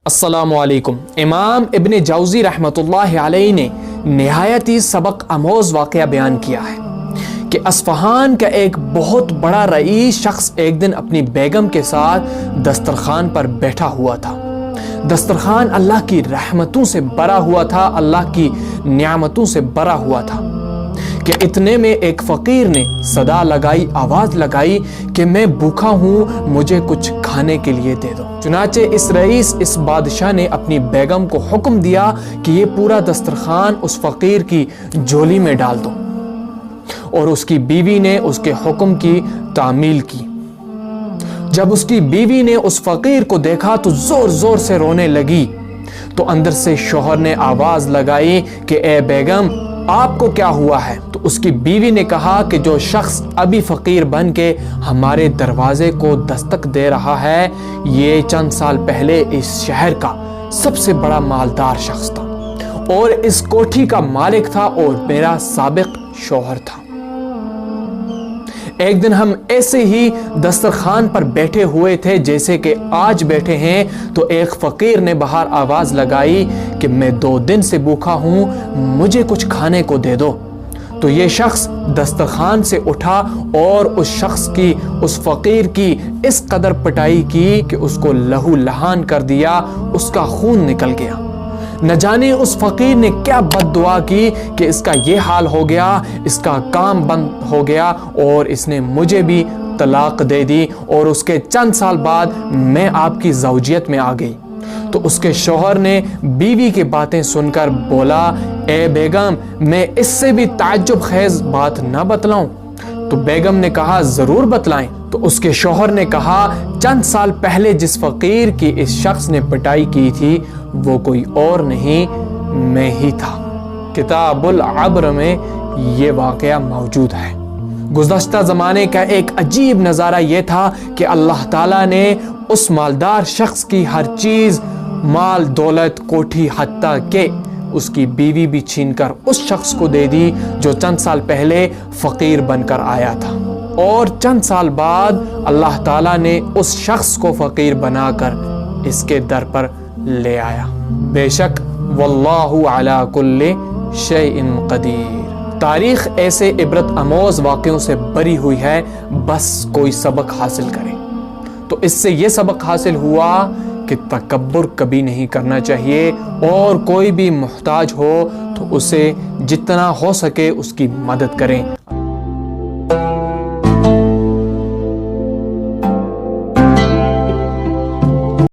السلام علیکم۔ امام ابن جوزی رحمۃ اللہ علیہ نے نہایت ہی سبق آموز واقعہ بیان کیا ہے کہ اصفہان کا ایک بہت بڑا رئیس شخص ایک دن اپنی بیگم کے ساتھ دسترخوان پر بیٹھا ہوا تھا۔ دسترخوان اللہ کی رحمتوں سے بھرا ہوا تھا، اللہ کی نعمتوں سے بھرا ہوا تھا کہ اتنے میں ایک فقیر نے صدا لگائی، آواز لگائی کہ میں بھوکا ہوں، مجھے کچھ کھانے کے لیے دے دو۔ چنانچہ اس رئیس، اس بادشاہ نے اپنی بیگم کو حکم دیا کہ یہ پورا دسترخوان اس فقیر کی جھولی میں ڈال دو، اور اس کی بیوی نے اس کے حکم کی تعمیل کی۔ جب اس کی بیوی نے اس فقیر کو دیکھا تو زور زور سے رونے لگی، تو اندر سے شوہر نے آواز لگائی کہ اے بیگم، آپ کو کیا ہوا ہے؟ تو اس کی بیوی نے کہا کہ جو شخص ابھی فقیر بن کے ہمارے دروازے کو دستک دے رہا ہے، یہ چند سال پہلے اس شہر کا سب سے بڑا مالدار شخص تھا، اور اس کوٹھی کا مالک تھا، اور میرا سابق شوہر تھا۔ ایک دن ہم ایسے ہی دسترخوان پر بیٹھے ہوئے تھے جیسے کہ آج بیٹھے ہیں، تو ایک فقیر نے باہر آواز لگائی کہ میں 2 دن سے بھوکا ہوں، مجھے کچھ کھانے کو دے دو۔ تو یہ شخص دسترخوان سے اٹھا اور اس فقیر کی اس قدر پٹائی کی کہ اس کو لہو لہان کر دیا، اس کا خون نکل گیا۔ نہ جانے اس فقیر نے کیا بد دعا کی کہ اس کا یہ حال ہو گیا، اس کا کام بند ہو گیا، اور اس نے مجھے بھی طلاق دے دی، اور اس کے چند سال بعد میں آپ کی زوجیت میں آ گئی۔ تو اس کے شوہر نے بیوی کی باتیں سن کر بولا، اے بیگم، میں اس سے بھی تعجب خیز بات نہ بتلاؤں؟ تو بیگم نے کہا، ضرور بتلائیں۔ تو اس کے شوہر نے کہا، چند سال پہلے جس فقیر کی اس شخص نے پٹائی کی تھی، وہ کوئی اور نہیں، میں ہی تھا۔ کتاب العبر میں یہ واقعہ موجود ہے۔ گزشتہ زمانے کا ایک عجیب نظارہ یہ تھا کہ اللہ تعالیٰ نے اس مالدار شخص کی ہر چیز، مال دولت، کوٹھی، حتیٰ کہ اس کی بیوی بھی چھین کر اس شخص کو دے دی جو چند سال پہلے فقیر بن کر آیا تھا، اور چند سال بعد اللہ تعالیٰ نے اس شخص کو فقیر بنا کر اس کے در پر لے آیا۔ بے شک واللہ علی کل شیء قدیر۔ تاریخ ایسے عبرت آموز واقعوں سے بھری ہوئی ہے، بس کوئی سبق حاصل کرے۔ تو اس سے یہ سبق حاصل ہوا کہ تکبر کبھی نہیں کرنا چاہیے، اور کوئی بھی محتاج ہو تو اسے جتنا ہو سکے اس کی مدد کریں۔